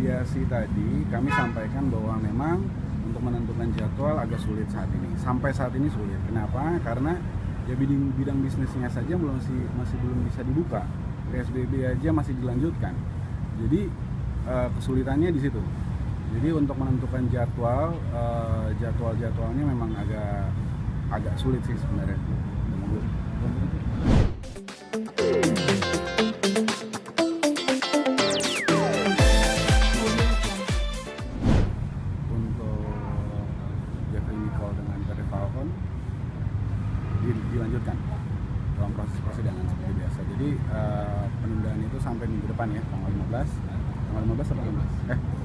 mediasi tadi kami sampaikan bahwa memang untuk menentukan jadwal agak sulit saat ini. Sampai saat ini sulit. Kenapa? Karena ya bidang bisnisnya saja masih belum bisa dibuka. PSBB aja masih dilanjutkan. Jadi kesulitannya di situ. Jadi untuk menentukan jadwalnya memang agak sulit sih sebenarnya. Dengan PT Falcon dilanjutkan dalam proses persidangan seperti biasa. Jadi penundaan itu sampai minggu depan ya, tanggal 15 atau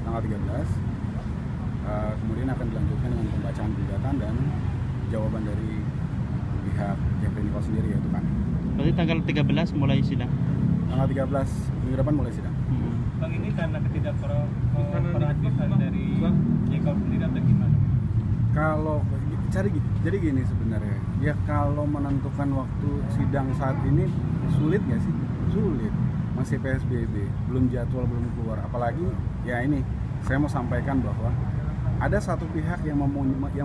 tanggal 13. Kemudian akan dilanjutkan dengan pembacaan gugatan dan jawaban dari pihak Jeffrey Nicole sendiri, yaitu kan. Berarti tanggal 13 mulai sidang. Tanggal 13 minggu depan mulai sidang. Bang, ini karena ketidakperhatian dari Nicole sendiri atau gimana? Kalau jadi gini sebenarnya, ya kalau menentukan waktu sidang saat ini sulit nggak sih? Sulit, masih PSBB, belum jadwal belum keluar. Apalagi ya ini saya mau sampaikan bahwa ada satu pihak yang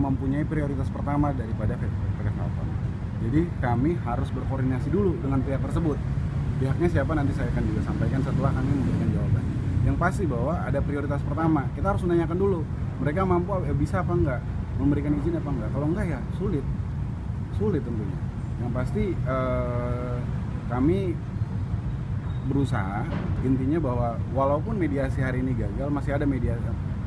mempunyai prioritas pertama daripada PT Falcon. Jadi kami harus berkoordinasi dulu dengan pihak tersebut. Pihaknya siapa nanti saya akan juga sampaikan setelah kami memberikan jawaban. Yang pasti bahwa ada prioritas pertama, kita harus menanyakan dulu mereka mampu bisa apa enggak, memberikan izin apa enggak. Kalau enggak ya sulit tentunya. Yang pasti kami berusaha, intinya bahwa walaupun mediasi hari ini gagal,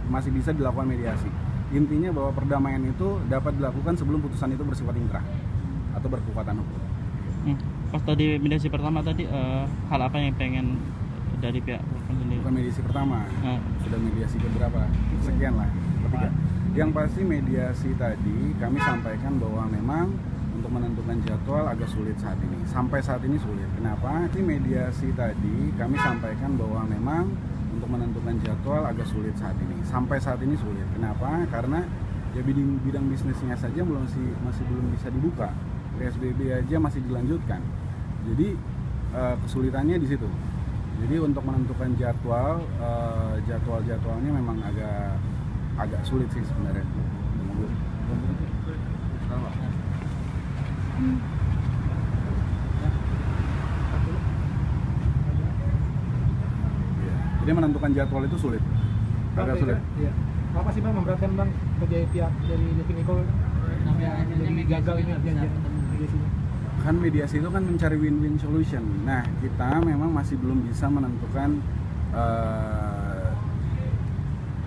masih bisa dilakukan mediasi. Intinya bahwa perdamaian itu dapat dilakukan sebelum putusan itu bersifat inkrah atau berkekuatan hukum. Pas tadi mediasi pertama tadi hal apa yang pengen dari pihak sendiri? Bukan mediasi pertama, sudah mediasi keberapa? Sekian lah, ketiga. Yang pasti mediasi tadi kami sampaikan bahwa memang untuk menentukan jadwal agak sulit saat ini. Sampai saat ini sulit. Kenapa? Di mediasi tadi kami sampaikan bahwa memang untuk menentukan jadwal agak sulit saat ini. Sampai saat ini sulit. Kenapa? Karena ya bidang bisnisnya saja masih belum bisa dibuka. PSBB aja masih dilanjutkan. Jadi kesulitannya di situ. Jadi untuk menentukan jadwalnya memang agak sulit sih sebenarnya. Jadi menentukan jadwal itu sulit. Agak sulit. Iya. Apa sih Bang memberatkan Bang kerja pihak dari Jeffrey Nicole jadi gagal ini mediasinya? Kan mediasi itu kan mencari win-win solution. Nah, kita memang masih belum bisa menentukan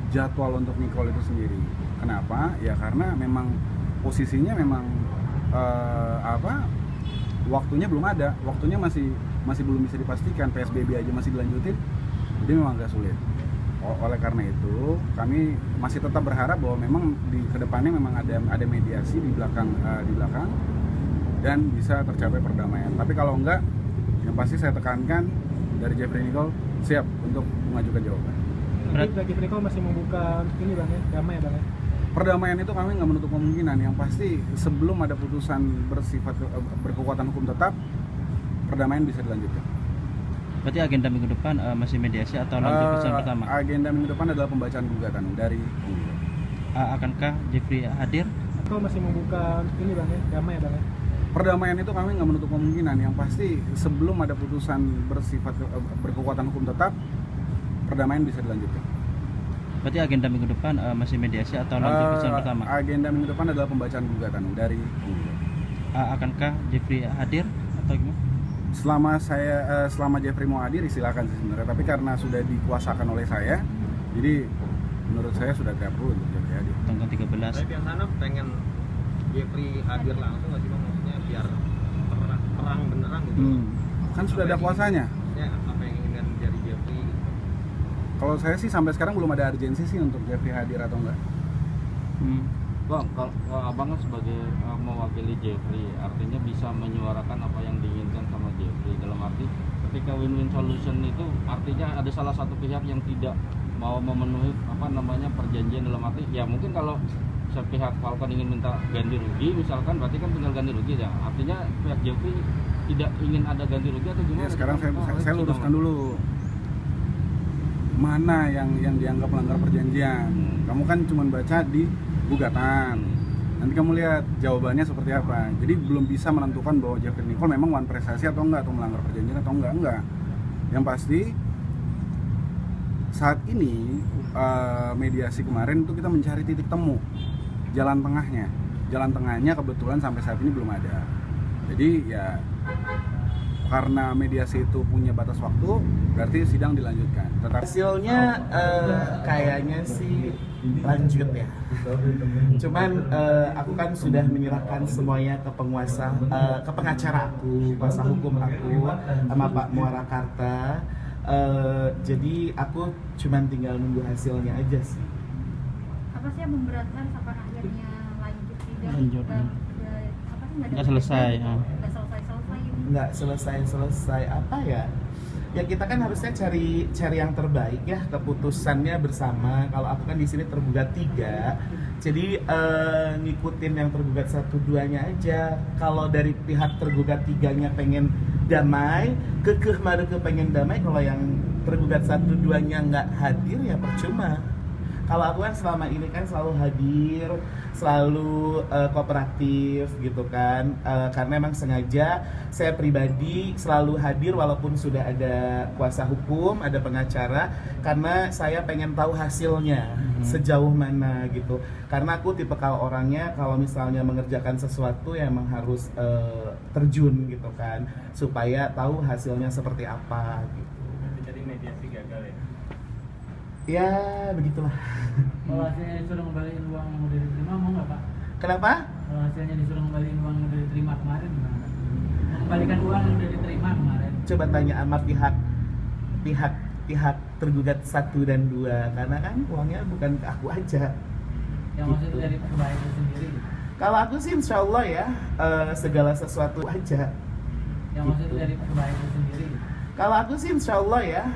jadwal untuk Nicole itu sendiri. Kenapa? Ya karena memang posisinya memang waktunya belum ada. Waktunya masih belum bisa dipastikan. PSBB aja masih dilanjutin. Jadi memang agak sulit. Oleh karena itu, kami masih tetap berharap bahwa memang di kedepannya memang ada mediasi di belakang dan bisa tercapai perdamaian. Tapi kalau enggak, yang pasti saya tekankan dari Jeffrey Nicole siap untuk mengajukan jawaban. Berarti Jeffrey Nicole masih membuka ini Bang ya, damai ya Bang ya? Perdamaian itu kami nggak menutup kemungkinan. Yang pasti sebelum ada putusan bersifat berkekuatan hukum tetap, perdamaian bisa dilanjutkan. Berarti agenda minggu depan masih mediasi atau lanjut putusan pertama? Agenda minggu depan adalah pembacaan gugatan dari akankah Jeffrey hadir? Atau masih membuka ini Bang ya, damai ya Bang ya? Perdamaian itu kami nggak menutup kemungkinan. Yang pasti sebelum ada putusan bersifat berkekuatan hukum tetap, perdamaian bisa dilanjutkan. Berarti agenda minggu depan masih mediasi atau lanjut putusan pertama? Agenda minggu depan adalah pembacaan gugatan dari akankah Jeffrey hadir atau gimana? Selama Jeffrey mau hadir silakan sih sebenarnya, tapi karena sudah dikuasakan oleh saya, jadi menurut saya sudah tidak perlu untuk Jeffrey hadir. Tanggal 13. Tapi yang sana pengen Jeffrey hadir langsung nggak sih Bang? Maksudnya biar perang beneran gitu. Kan sudah ada kuasanya. Ya, apa yang ingin dari Jeffrey? Kalau saya sih sampai sekarang belum ada urgensi sih untuk Jeffrey hadir atau enggak. Bang, kalau abang kan sebagai mewakili Jeffrey, artinya bisa menyuarakan apa yang diinginkan sama Jeffrey. Dalam arti ketika win-win solution itu artinya ada salah satu pihak yang tidak mau memenuhi perjanjian, dalam arti ya mungkin kalau pihak Falcon ingin minta ganti rugi misalkan, berarti kan tinggal ganti rugi ya. Artinya pihak Jeffrey tidak ingin ada ganti rugi atau gimana? Ya, sekarang saya luruskan dulu. mana yang dianggap melanggar perjanjian. Kamu kan cuma baca di gugatan. Nanti kamu lihat jawabannya seperti apa. Jadi belum bisa menentukan bahwa Jeffrey Nicole memang wan prestasi atau enggak, atau melanggar perjanjian atau enggak. Yang pasti saat ini mediasi kemarin itu kita mencari titik temu, jalan tengahnya kebetulan sampai saat ini belum ada. Jadi ya karena mediasi itu punya batas waktu, berarti sidang dilanjutkan. Hasilnya kayaknya sih lanjut ya. Cuman aku kan sudah menyerahkan semuanya ke ke pengacara aku, kuasa hukum aku sama Pak Muarakarta. Jadi aku cuman tinggal nunggu hasilnya aja sih. Apa sih yang memberatkan sampai akhirnya lanjut sidang? Lanjut. Apa sih Nggak selesai, ya. Nggak selesai. Nggak selesai apa ya? Ya kita kan harusnya cari yang terbaik ya, keputusannya bersama. Kalau aku kan di sini tergugat 3, jadi ngikutin yang tergugat 1-2-nya aja. Kalau dari pihak tergugat 3-nya pengen damai, kekeh pengen damai. Kalau yang tergugat 1-2-nya nggak hadir ya percuma. Kalau aku kan selama ini kan selalu hadir, selalu kooperatif gitu kan, karena emang sengaja saya pribadi selalu hadir walaupun sudah ada kuasa hukum, ada pengacara, karena saya pengen tahu hasilnya sejauh mana gitu. Karena aku tipe kalau orangnya kalau misalnya mengerjakan sesuatu ya emang harus terjun gitu kan, supaya tahu hasilnya seperti apa gitu. Jadi mediasi gagal ya? Ya begitulah. Kalau hasilnya disuruh ngembaliin uang yang udah diterima, mau nggak Pak? Kenapa? Kalau hasilnya disuruh ngembaliin uang yang udah diterima kemarin gimana? Mengembalikan uang yang udah diterima kemarin. Coba tanya sama pihak tergugat 1 dan 2, karena kan uangnya bukan ke aku aja. Yang maksudnya dari pembayar itu sendiri. Kalau aku sih insya Allah ya segala sesuatu aja. Yang maksudnya dari pembayar itu sendiri. Kalau aku sih insya Allah ya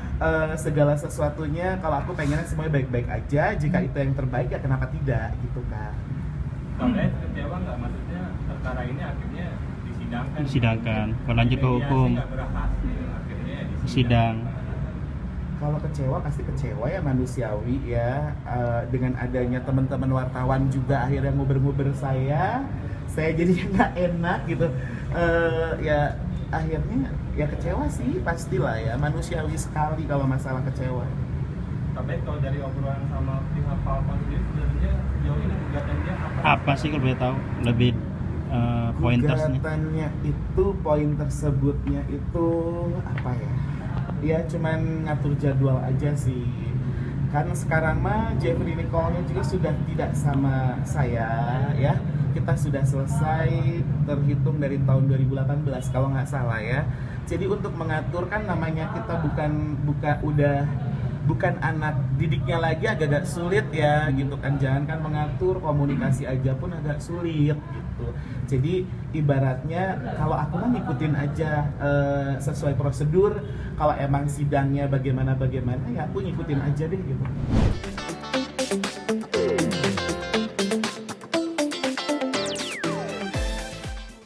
segala sesuatunya, kalau aku pengennya semuanya baik-baik aja. Jika itu yang terbaik ya kenapa tidak gitu kan. Kalian kecewa nggak? Maksudnya perkara ini akhirnya Disidangkan, berlanjut ke hukum, nggak berhasil, akhirnya sidang. Kalau kecewa pasti kecewa ya, manusiawi ya. Dengan adanya teman-teman wartawan juga akhirnya nguber-nguber saya jadi nggak enak gitu. Ya akhirnya ya kecewa sih, pastilah ya, manusiawi sekali kalau masalah kecewa. Tapi kalau dari obrolan sama pihak Falcon sendiri sebenarnya sejauh ini gugatannya Apa sih kalau boleh tahu lebih pointersnya? Gugatannya itu, poin tersebutnya itu apa ya? Ya cuman ngatur jadwal aja sih. Karena sekarang mah Jeffrey Nicole-nya juga sudah tidak sama saya ya. Kita sudah selesai terhitung dari tahun 2018 kalau nggak salah ya. Jadi untuk mengatur kan namanya kita bukan anak didiknya lagi, agak sulit ya gitu kan. Jangan kan mengatur komunikasi aja pun agak sulit gitu. Jadi ibaratnya kalau aku mah ngikutin aja sesuai prosedur. Kalau emang sidangnya bagaimana ya aku ngikutin aja deh gitu.